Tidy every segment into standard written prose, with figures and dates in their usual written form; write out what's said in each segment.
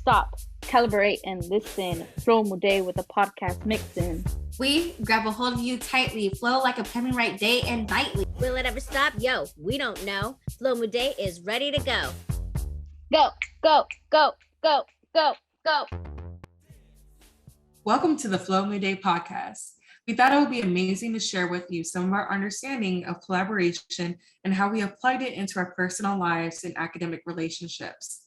stop, calibrate, and listen. FloMuDae with a podcast mixin'. We grab a hold of you tightly, flow like a penny right day and nightly. Will it ever stop? Yo, we don't know. FloMuDae is ready to go. Go, go, go, go, go, go. Welcome to the FloMuDae podcast. We thought it would be amazing to share with you some of our understanding of collaboration and how we applied it into our personal lives and academic relationships.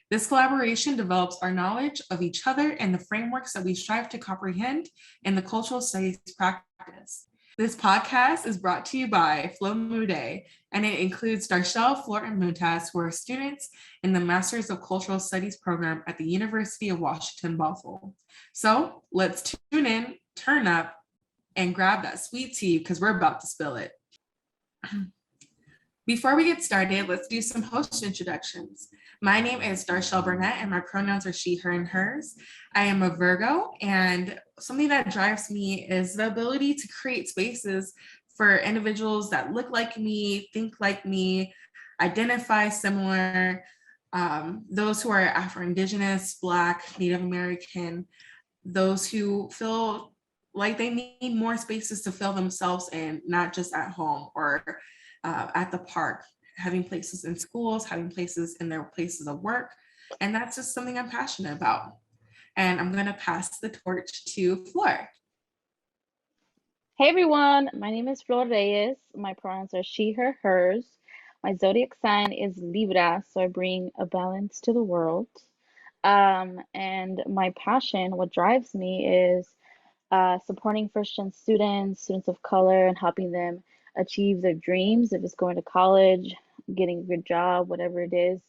This collaboration develops our knowledge of each other and the frameworks that we strive to comprehend in the cultural studies practice. This podcast is brought to you by FloMuDae, and it includes Darchelle, Flor, and Mumtaz, who are students in the Masters of Cultural Studies program at the University of Washington Bothell. So let's tune in, turn up, and grab that sweet tea because we're about to spill it. Before we get started, let's do some host introductions. My name is Darchelle Burnett, and my pronouns are she, her, and hers. I am a Virgo, and something that drives me is the ability to create spaces for individuals that look like me, think like me, identify similar, those who are Afro-Indigenous, Black, Native American, those who feel like they need more spaces to feel themselves in, not just at home or at the park, having places in schools, having places in their places of work. And that's just something I'm passionate about. And I'm gonna pass the torch to Flor. Hey everyone, my name is Flor Reyes. My pronouns are she, her, hers. My zodiac sign is Libra, so I bring a balance to the world. And my passion, what drives me is supporting first-gen students of color, and helping them achieve their dreams, if it's going to college, getting a good job, whatever it is.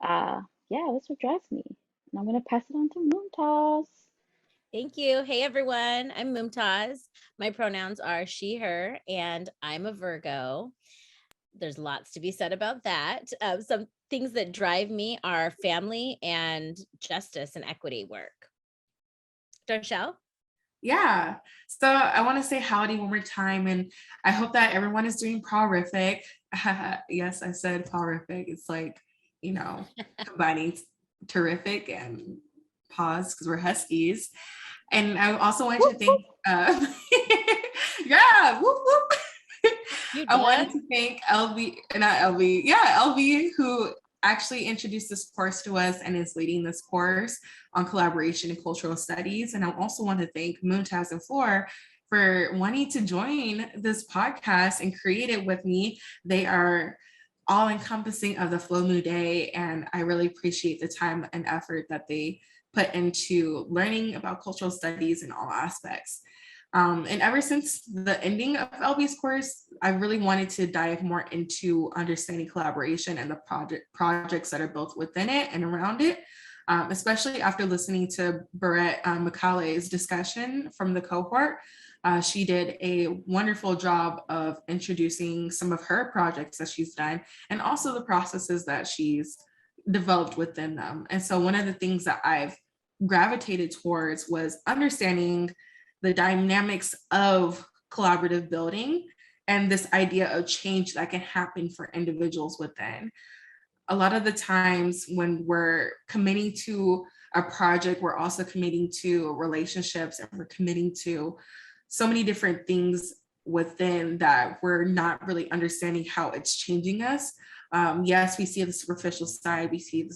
That's what drives me. And I'm going to pass it on to Mumtaz. Thank you. Hey, everyone. I'm Mumtaz. My pronouns are she, her, and I'm a Virgo. There's lots to be said about that. Some things that drive me are family and justice and equity work. Darchelle? Yeah, so I want to say howdy one more time, and I hope that everyone is doing prolific. Yes, I said prolific. It's like, combining terrific and pause because we're Huskies. And I also want to thank, yeah, whoop, whoop. I wanted to thank LV, who actually introduced this course to us and is leading this course on collaboration and cultural studies. And I also want to thank Mumtaz and Flor for wanting to join this podcast and create it with me. They are all encompassing of the FloMuDae, and I really appreciate the time and effort that they put into learning about cultural studies in all aspects. And ever since the ending of LB's course, I really wanted to dive more into understanding collaboration and the projects that are both within it and around it, especially after listening to Barrett Macaulay's discussion from the cohort. She did a wonderful job of introducing some of her projects that she's done and also the processes that she's developed within them. And so one of the things that I've gravitated towards was understanding the dynamics of collaborative building and this idea of change that can happen for individuals within. A lot of the times when we're committing to a project, we're also committing to relationships, and we're committing to so many different things within that we're not really understanding how it's changing us. Yes, we see the superficial side, we see the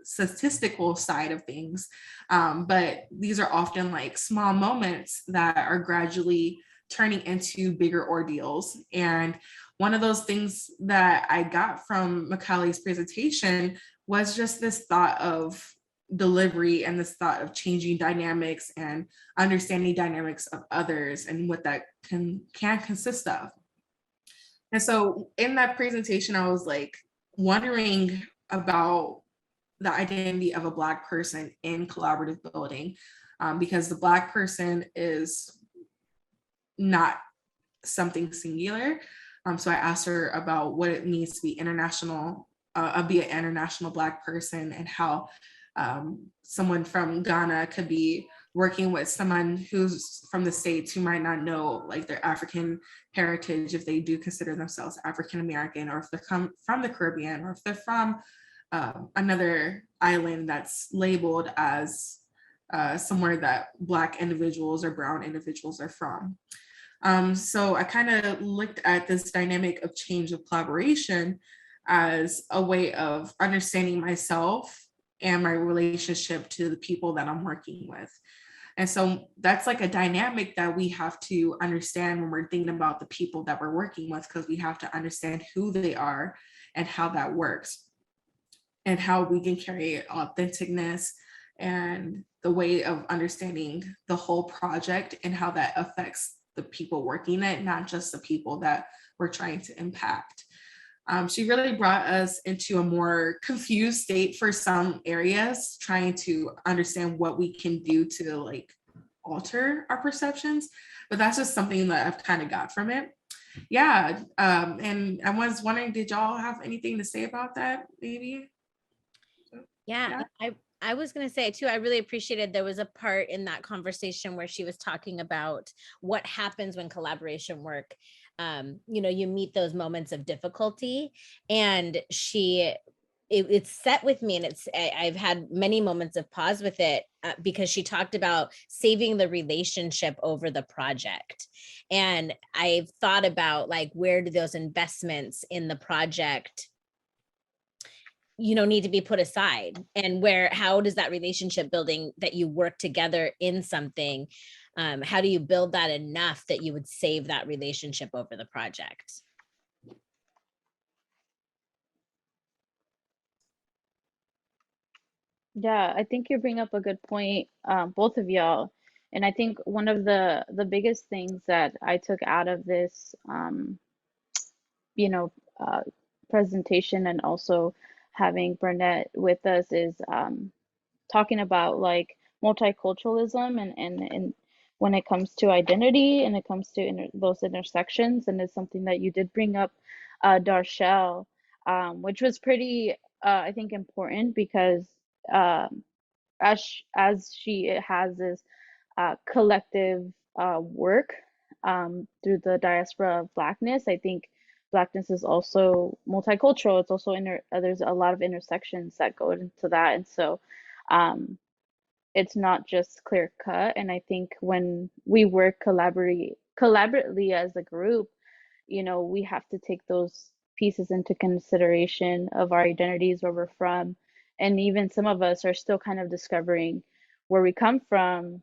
statistical side of things, but these are often like small moments that are gradually turning into bigger ordeals. And one of those things that I got from Macaulay's presentation was just this thought of delivery and this thought of changing dynamics and understanding dynamics of others and what that can consist of. And so in that presentation, I was like wondering about the identity of a Black person in collaborative building, because the Black person is not something singular. So I asked her about what it means to be international, be an international Black person, and how someone from Ghana could be working with someone who's from the States who might not know like their African heritage if they do consider themselves African American, or if they're from the Caribbean, or if they're from another island that's labeled as somewhere that Black individuals or brown individuals are from. So I kind of looked at this dynamic of change of collaboration as a way of understanding myself and my relationship to the people that I'm working with. And so that's like a dynamic that we have to understand when we're thinking about the people that we're working with, because we have to understand who they are and how that works and how we can carry authenticness and the way of understanding the whole project and how that affects the people working it, not just the people that we're trying to impact. She really brought us into a more confused state for some areas, trying to understand what we can do to like alter our perceptions. But that's just something that I've kind of got from it. Yeah. And I was wondering, did y'all have anything to say about that, maybe? Yeah, I was going to say too, I really appreciated there was a part in that conversation where she was talking about what happens when collaboration work. You meet those moments of difficulty, and it's set with me, and I've had many moments of pause with it because she talked about saving the relationship over the project. And I've thought about like, where do those investments in the project need to be put aside, and how does that relationship building that you work together in something, how do you build that enough that you would save that relationship over the project? Yeah, I think you bring up a good point, both of y'all. And I think one of the biggest things that I took out of this, you know, presentation, and also having Burnett with us, is talking about like multiculturalism, and when it comes to identity, and it comes to those intersections. And it's something that you did bring up, Darchelle, which was pretty, I think, important, because um, as she has this collective work through the diaspora of Blackness. I think Blackness is also multicultural. It's also there's a lot of intersections that go into that, and so um, it's not just clear cut. And I think when we work collaboratively as a group, we have to take those pieces into consideration of our identities, where we're from. And even some of us are still kind of discovering where we come from,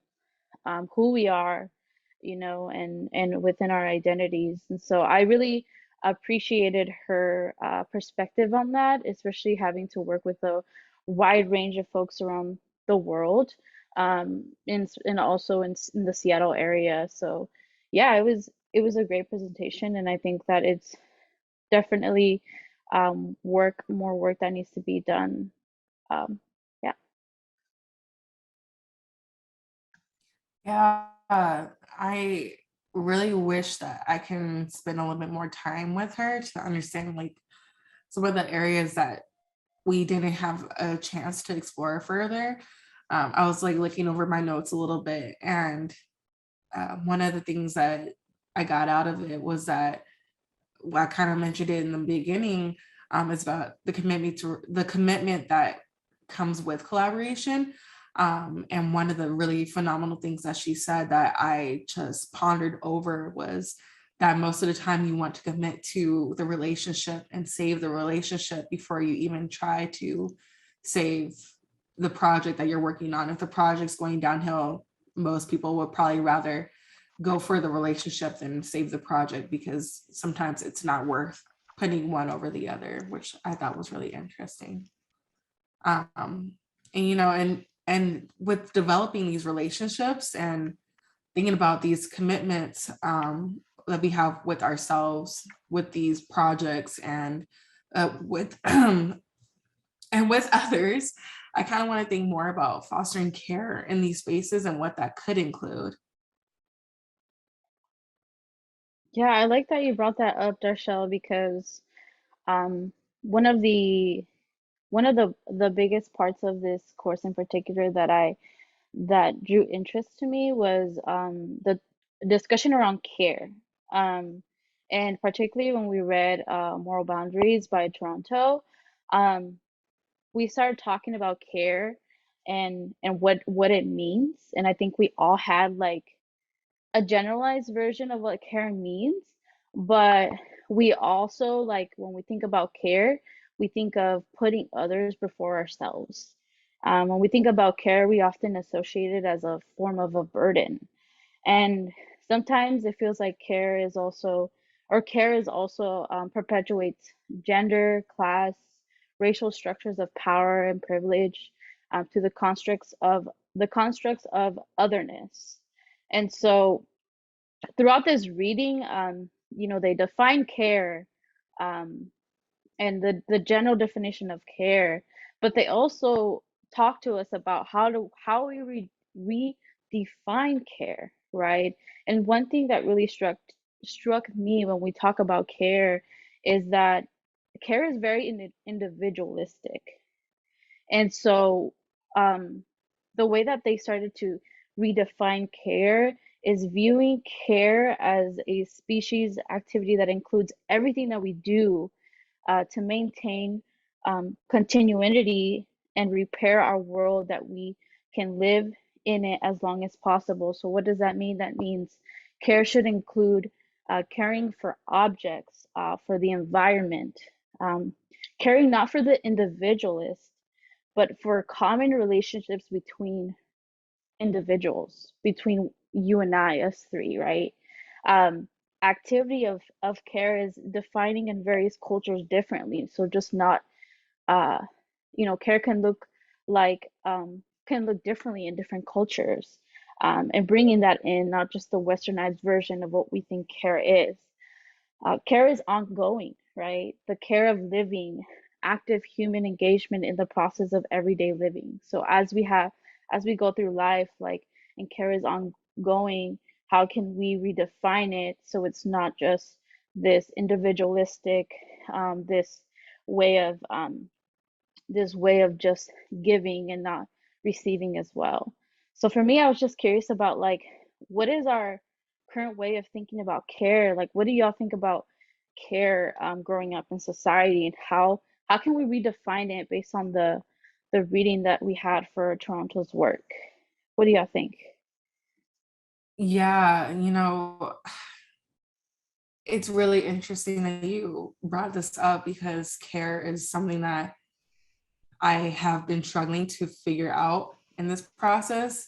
who we are, and within our identities. And so I really appreciated her perspective on that, especially having to work with a wide range of folks around the world, and also in the Seattle area. So yeah, it was a great presentation, and I think that it's definitely more work that needs to be done. Um, yeah. Yeah, I really wish that I can spend a little bit more time with her to understand like some of the areas that we didn't have a chance to explore further. I was like looking over my notes a little bit, and one of the things that I got out of it was that, well, I kind of mentioned it in the beginning, is about the commitment that comes with collaboration. And one of the really phenomenal things that she said that I just pondered over was that most of the time you want to commit to the relationship and save the relationship before you even try to save the project that you're working on. If the project's going downhill, most people would probably rather go for the relationship than save the project, because sometimes it's not worth putting one over the other, which I thought was really interesting. And and with developing these relationships and thinking about these commitments that we have with ourselves, with these projects, and with and with others, I kind of want to think more about fostering care in these spaces and what that could include. Yeah, I like that you brought that up, Darshell, because um, one of the one of the biggest parts of this course in particular that drew interest to me was the discussion around care. Um, and particularly when we read Moral Boundaries by Toronto. Um, we started talking about care and what it means. And I think we all had like a generalized version of what care means, but we also like when we think about care, we think of putting others before ourselves. When we think about care, we often associate it as a form of a burden. And sometimes it feels like care is also perpetuates gender, class, racial structures of power and privilege to the constructs of otherness. And so throughout this reading, they define care, um, and the general definition of care, but they also talk to us about how we redefine care, right? And one thing that really struck me when we talk about care is that care is very individualistic. And so, the way that they started to redefine care is viewing care as a species activity that includes everything that we do to maintain continuity and repair our world, that we can live in it as long as possible. So, what does that mean? That means care should include caring for objects, for the environment, um, caring not for the individualist, but for common relationships between individuals, between you and I, us three, right? Um, Activity of care is defining in various cultures differently. So just not, uh, care can look differently in different cultures, and bringing that in, not just the westernized version of what we think care is. Care is ongoing, right? The care of living, active human engagement in the process of everyday living. So as we go through life, like, and care is ongoing, how can we redefine it so it's not just this individualistic, this way of just giving and not receiving as well. So for me, I was just curious about like, what is our current way of thinking about care? Like, what do y'all think about care growing up in society, and how can we redefine it based on the reading that we had for Toronto's work? What do y'all think? Yeah, it's really interesting that you brought this up because care is something that I have been struggling to figure out in this process.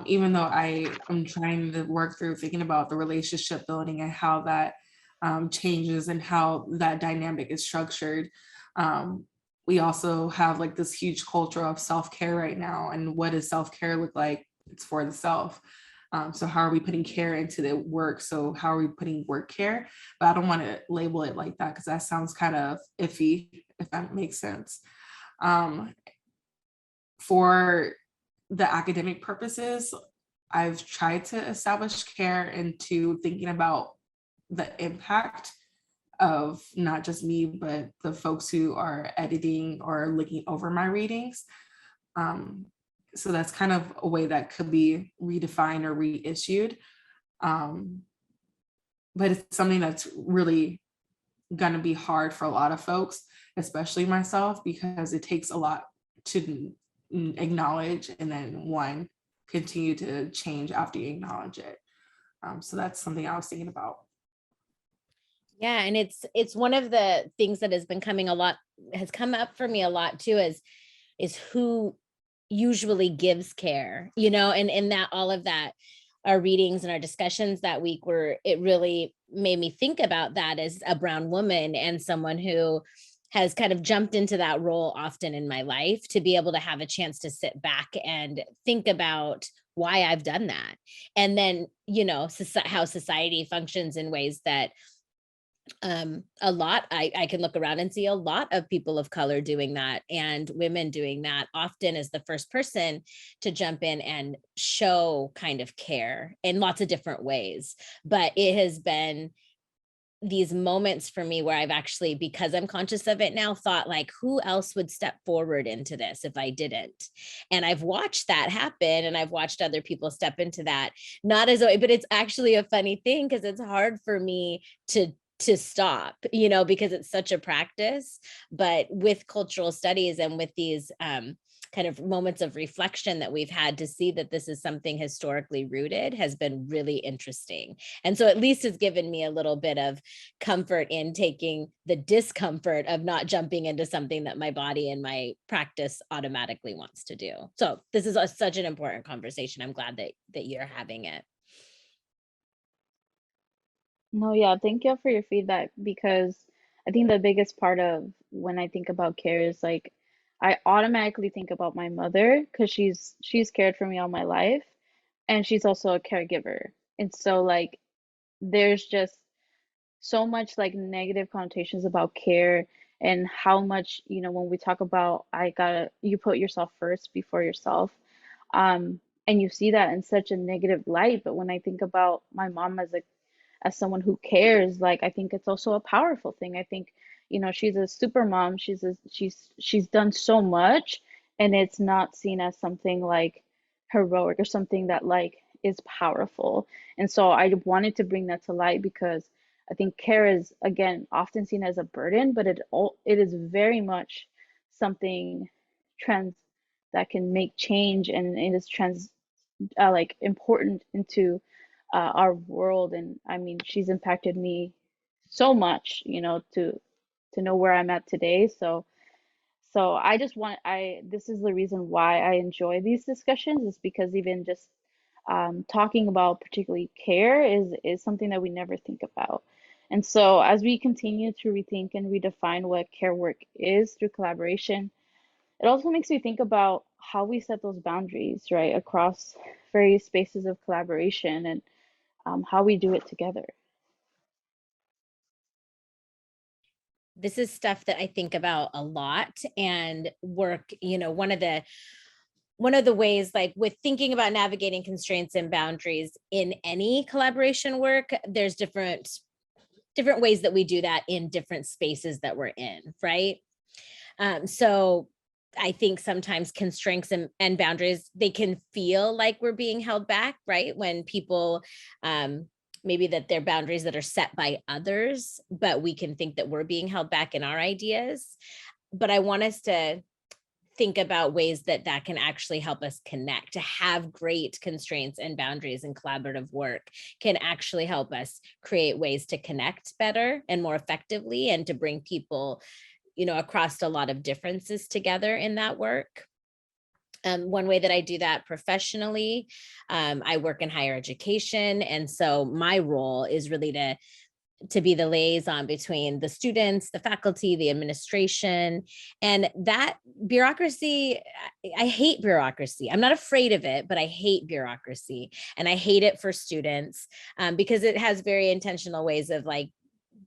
Even though I am trying to work through thinking about the relationship building and how that changes and how that dynamic is structured. We also have like this huge culture of self-care right now. And what does self-care look like? It's for the self. So how are we putting care into the work? So how are we putting work care? But I don't want to label it like that because that sounds kind of iffy, if that makes sense. For the academic purposes, I've tried to establish care into thinking about the impact of not just me, but the folks who are editing or looking over my readings. So that's kind of a way that could be redefined or reissued. But it's something that's really going to be hard for a lot of folks, especially myself, because it takes a lot to acknowledge and then one continue to change after you acknowledge it. So that's something I was thinking about. Yeah, and it's one of the things that has come up for me a lot too, is who usually gives care, and that all of that, our readings and our discussions that week it really made me think about that as a brown woman and someone who has kind of jumped into that role often in my life, to be able to have a chance to sit back and think about why I've done that. And then, how society functions in ways that I can look around and see a lot of people of color doing that, and women doing that often as the first person to jump in and show kind of care in lots of different ways. But it has been these moments for me where I've actually, because I'm conscious of it now, thought like, who else would step forward into this if I didn't? And I've watched that happen, and I've watched other people step into that, not as, but it's actually a funny thing because it's hard for me to to stop, because it's such a practice. But with cultural studies and with these kind of moments of reflection that we've had, to see that this is something historically rooted has been really interesting. And so at least it's given me a little bit of comfort in taking the discomfort of not jumping into something that my body and my practice automatically wants to do. So this is such an important conversation. I'm glad that you're having it. No, yeah, thank you for your feedback because I think the biggest part of when I think about care is like I automatically think about my mother because she's cared for me all my life and she's also a caregiver. And so like there's just so much like negative connotations about care and how much, when we talk about you put yourself first before yourself. And you see that in such a negative light. But when I think about my mom as someone who cares, like I think it's also a powerful thing. I think, she's a super mom. She's done so much and it's not seen as something like heroic or something that like is powerful. And so I wanted to bring that to light because I think care is again often seen as a burden, but it is very much something trans that can make change and it is like important into our world. And I mean, she's impacted me so much, to know where I'm at today. So I just want I this is the reason why I enjoy these discussions is because even just talking about particularly care is something that we never think about. And so as we continue to rethink and redefine what care work is through collaboration, it also makes me think about how we set those boundaries, right, across various spaces of collaboration and how we do it together. This is stuff that I think about a lot and work, one of the ways, like with thinking about navigating constraints and boundaries in any collaboration work, there's different ways that we do that in different spaces that we're in, right? So I think sometimes constraints and boundaries, they can feel like we're being held back, right? When people, maybe that they're boundaries that are set by others, but we can think that we're being held back in our ideas. But I want us to think about ways that can actually help us connect. To have great constraints and boundaries and collaborative work can actually help us create ways to connect better and more effectively and to bring people, across a lot of differences together in that work. One way that I do that professionally, I work in higher education. And so my role is really to be the liaison between the students, the faculty, the administration, and that bureaucracy. I hate bureaucracy. I'm not afraid of it, but I hate bureaucracy. And I hate it for students because it has very intentional ways of like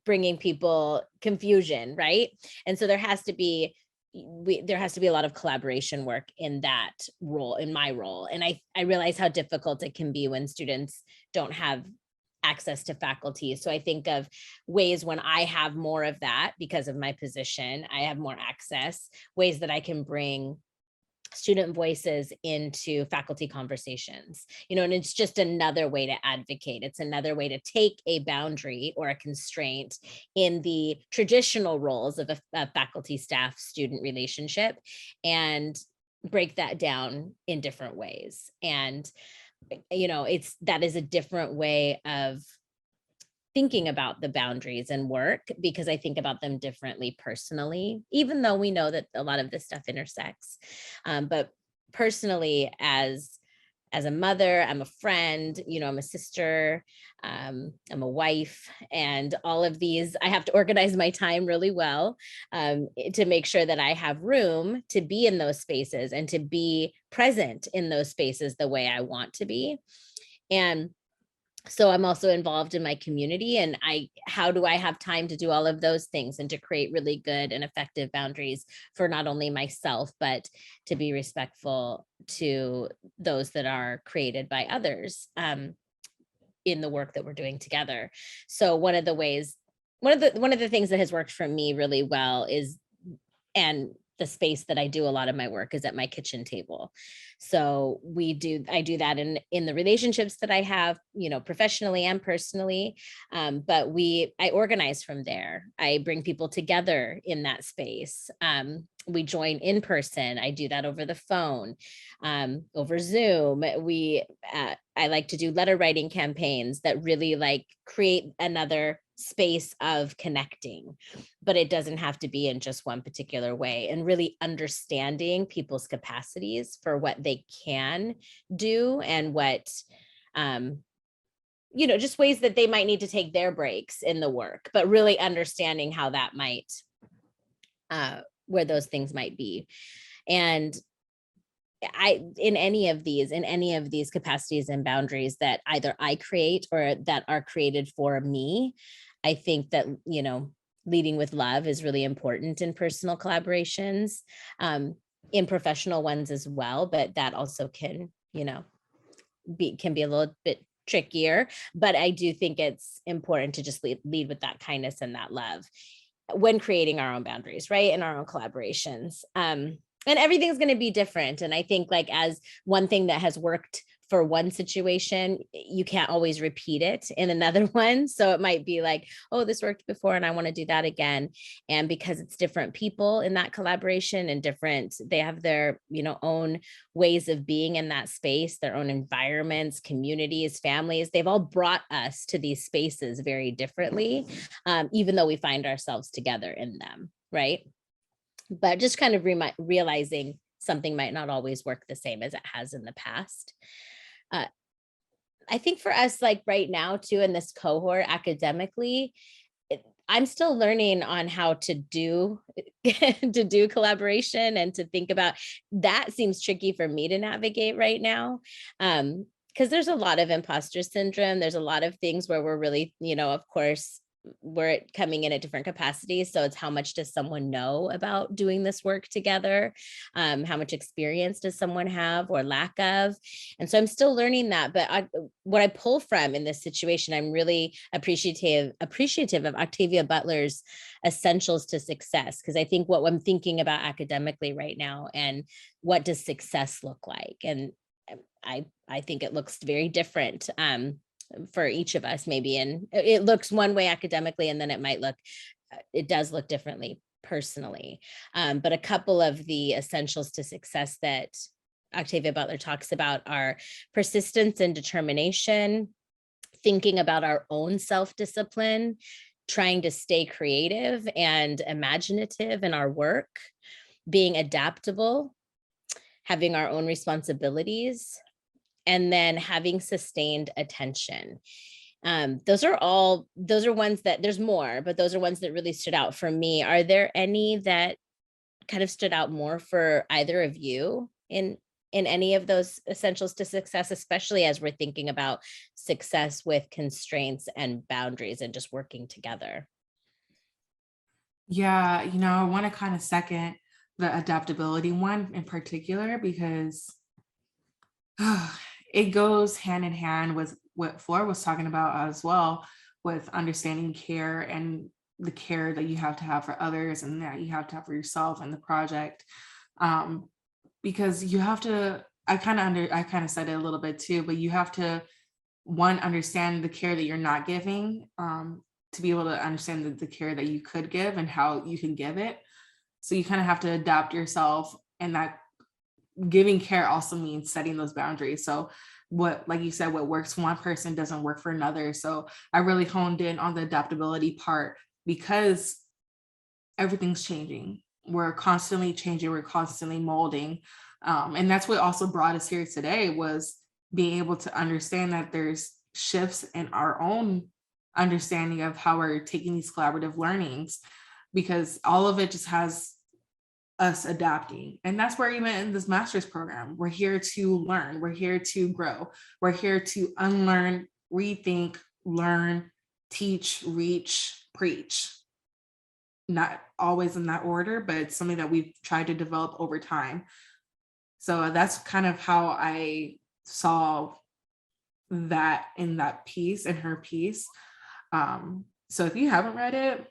bringing people confusion, right? And so there has to be a lot of collaboration work in that role, in my role. And I realize how difficult it can be when students don't have access to faculty. So I think of ways when I have more of that because of my position, I have more access, ways that I can bring student voices into faculty conversations, and it's just another way to advocate. It's another way to take a boundary or a constraint in the traditional roles of a faculty staff student relationship and break that down in different ways. And that is a different way of thinking about the boundaries and work because I think about them differently personally, even though we know that a lot of this stuff intersects. But personally, as a mother, I'm a friend, I'm a sister, I'm a wife, and all of these, I have to organize my time really well to make sure that I have room to be in those spaces and to be present in those spaces the way I want to be. And so I'm also involved in my community, and how do I have time to do all of those things and to create really good and effective boundaries for not only myself, but to be respectful to those that are created by others in the work that we're doing together. So one of the things that has worked for me really well is, and the space that I do a lot of my work is at my kitchen table. So I do that in the relationships that I have, professionally and personally. But I organize from there. I bring people together in that space. We join in person. I do that over the phone, over Zoom. I like to do letter writing campaigns that really like create another space of connecting, but it doesn't have to be in just one particular way, and really understanding people's capacities for what they can do and what, just ways that they might need to take their breaks in the work, but really understanding how that might, where those things might be. And in any of these capacities and boundaries that either I create or that are created for me, I think that, leading with love is really important in personal collaborations, in professional ones as well, but that also can be a little bit trickier. But I do think it's important to just lead with that kindness and that love when creating our own boundaries, right? In our own collaborations. And everything's going to be different. And I think like as one thing that has worked for one situation, you can't always repeat it in another one. So it might be like, oh, this worked before and I want to do that again. And because it's different people in that collaboration and they have their, own ways of being in that space, their own environments, communities, families, they've all brought us to these spaces very differently, even though we find ourselves together in them, right? But just kind of realizing something might not always work the same as it has in the past. I think for us, like right now too, in this cohort academically, I'm still learning on how to do collaboration and to think about that. Seems tricky for me to navigate right now. Because there's a lot of imposter syndrome. There's a lot of things where we're really, of course, we're coming in at different capacities. So it's how much does someone know about doing this work together? How much experience does someone have or lack of? And so I'm still learning that. But what I pull from in this situation, I'm really appreciative of Octavia Butler's Essentials to Success, because I think what I'm thinking about academically right now and what does success look like? And I think it looks very different for each of us, maybe. And it looks one way academically, and then it does look differently personally. But a couple of the essentials to success that Octavia Butler talks about are persistence and determination, thinking about our own self-discipline, trying to stay creative and imaginative in our work, being adaptable, having our own responsibilities, and then having sustained attention. Those are ones that there's more, but those are ones that really stood out for me. Are there any that kind of stood out more for either of you in any of those essentials to success, especially as we're thinking about success with constraints and boundaries and just working together? Yeah, I want to kind of second the adaptability one in particular, because it goes hand in hand with what Flor was talking about as well, with understanding care and the care that you have to have for others and that you have to have for yourself and the project. Because you have to, I kind of said it a little bit too, but you have to, one, understand the care that you're not giving, to be able to understand the care that you could give and how you can give it. So you kind of have to adapt yourself, and that giving care also means setting those boundaries. So like you said, what works for one person doesn't work for another. So I really honed in on the adaptability part, because everything's changing. We're constantly changing, we're constantly molding. And that's what also brought us here today, was being able to understand that there's shifts in our own understanding of how we're taking these collaborative learnings, because all of it just has us adapting. And that's where even in this master's program, we're here to learn, we're here to grow, we're here to unlearn, rethink, learn, teach, reach, preach. Not always in that order, but it's something that we've tried to develop over time. So that's kind of how I saw that in that piece, in her piece. So if you haven't read it,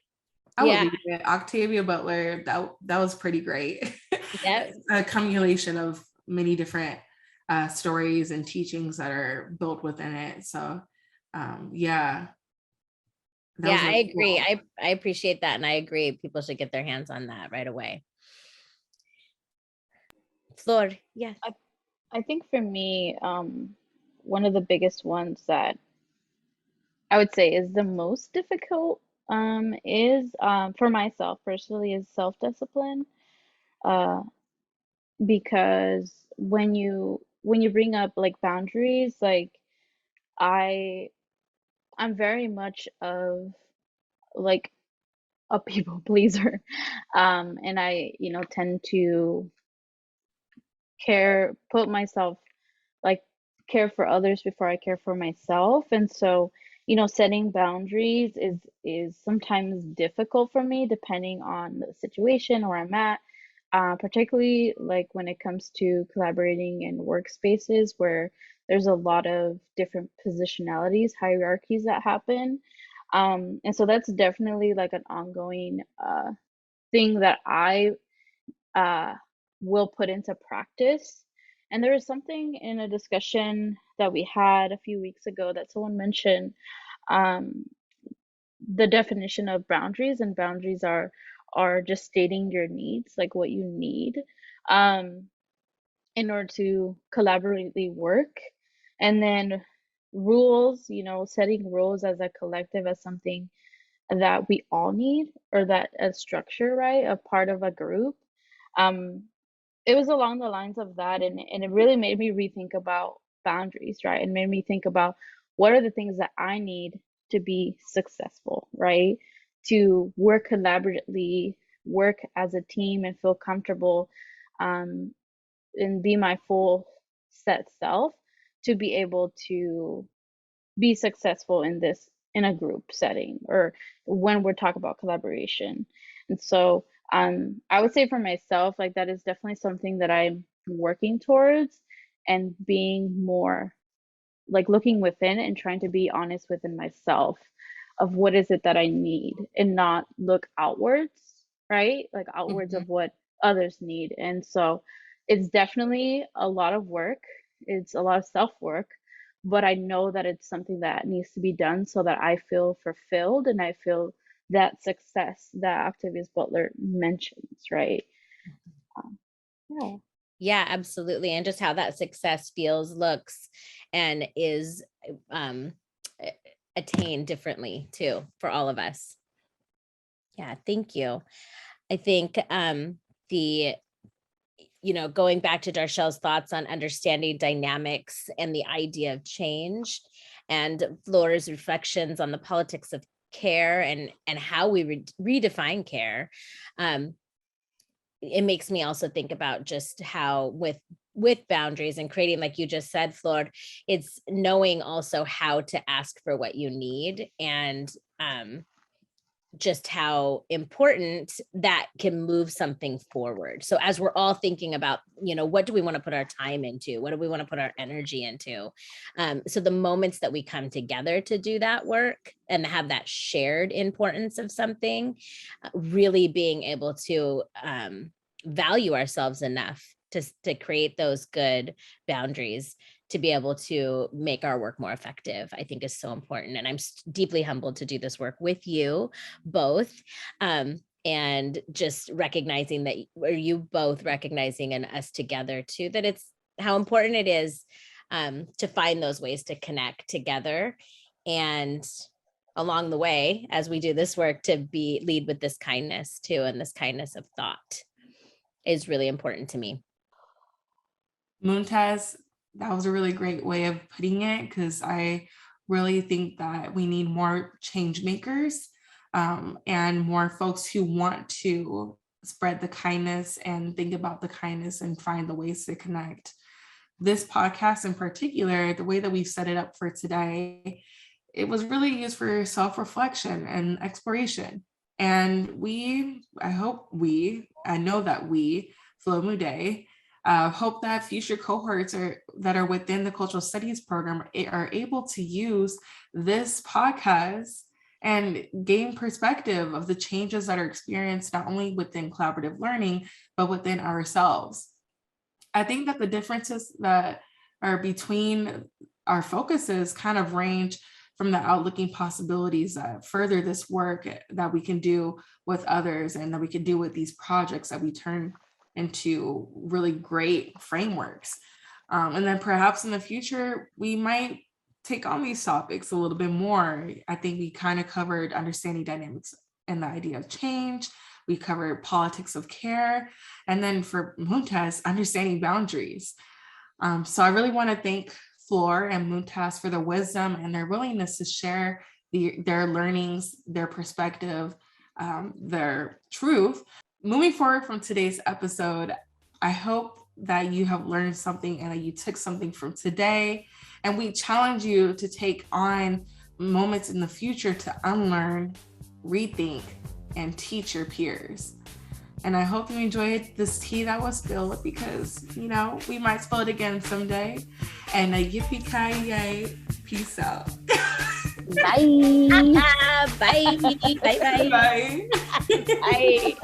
I would Yeah. leave it. Octavia Butler, that was pretty great. Yeah. A accumulation of many different stories and teachings that are built within it. So yeah, that Yeah, was I really agree. cool. I appreciate that. And I agree. People should get their hands on that right away. Flor, yes. I think for me, one of the biggest ones that I would say is the most difficult is for myself personally is self-discipline. Uh, because when you bring up like boundaries, like I I'm very much of like a people pleaser. And I, tend to put myself like care for others before I care for myself. And so, setting boundaries is sometimes difficult for me depending on the situation where I'm at. Particularly like when it comes to collaborating in workspaces where there's a lot of different positionalities, hierarchies that happen. And so that's definitely like an ongoing thing that I uh, will put into practice. And there was something in a discussion that we had a few weeks ago that someone mentioned um, the definition of boundaries, and boundaries are just stating your needs, like what you need um, in order to collaboratively work. And then rules, setting rules as a collective as something that we all need, or that a structure, right? A part of a group. Um, it was along the lines of that, and it really made me rethink about boundaries, right? And made me think about what are the things that I need to be successful, right? To work collaboratively, work as a team, and feel comfortable, um, and be my full set self to be able to be successful in a group setting, or when we're talking about collaboration. And so I would say for myself, like that is definitely something that I'm working towards, and being more like looking within and trying to be honest within myself of what is it that I need, and not look outwards, right? Like outwards Mhm. of what others need. And so it's definitely a lot of work. It's a lot of self work, but I know that it's something that needs to be done so that I feel fulfilled and I feel that success that Octavius Butler mentions, right? Um, yeah. Yeah, absolutely. And just how that success feels, looks, and is um, attained differently too for all of us. Yeah, thank you. I think the going back to Darchelle's thoughts on understanding dynamics and the idea of change, and Flor's reflections on the politics of care and how we redefine care. It makes me also think about just how with boundaries and creating, like you just said, Flor, it's knowing also how to ask for what you need, and just how important that can move something forward. So as we're all thinking about, what do we want to put our time into? What do we want to put our energy into? So the moments that we come together to do that work and have that shared importance of something, really being able to value ourselves enough to create those good boundaries to be able to make our work more effective, I think is so important. And I'm deeply humbled to do this work with you both. And just recognizing that, or you both recognizing, and us together too, that it's how important it is to find those ways to connect together. And along the way, as we do this work, to lead with this kindness too, and this kindness of thought is really important to me. Mumtaz, that was a really great way of putting it, because I really think that we need more change makers, and more folks who want to spread the kindness and think about the kindness and find the ways to connect. This podcast in particular, the way that we've set it up for today, it was really used for self-reflection and exploration. And I know that we, FloMuDae, hope that future cohorts that are within the cultural studies program are able to use this podcast and gain perspective of the changes that are experienced not only within collaborative learning, but within ourselves. I think that the differences that are between our focuses kind of range from the outlooking possibilities that further this work that we can do with others and that we can do with these projects that we turn into really great frameworks. And then perhaps in the future, we might take on these topics a little bit more. I think we kind of covered understanding dynamics and the idea of change. We covered politics of care. And then for Mumtaz, understanding boundaries. So I really want to thank Flor and Mumtaz for their wisdom and their willingness to share their learnings, their perspective, their truth. Moving forward from today's episode, I hope that you have learned something and that you took something from today. And we challenge you to take on moments in the future to unlearn, rethink, and teach your peers. And I hope you enjoyed this tea that was spilled, because, you know, we might spill it again someday. And yippee-ki-yay, peace out. Bye. Bye. Bye. Bye. Bye.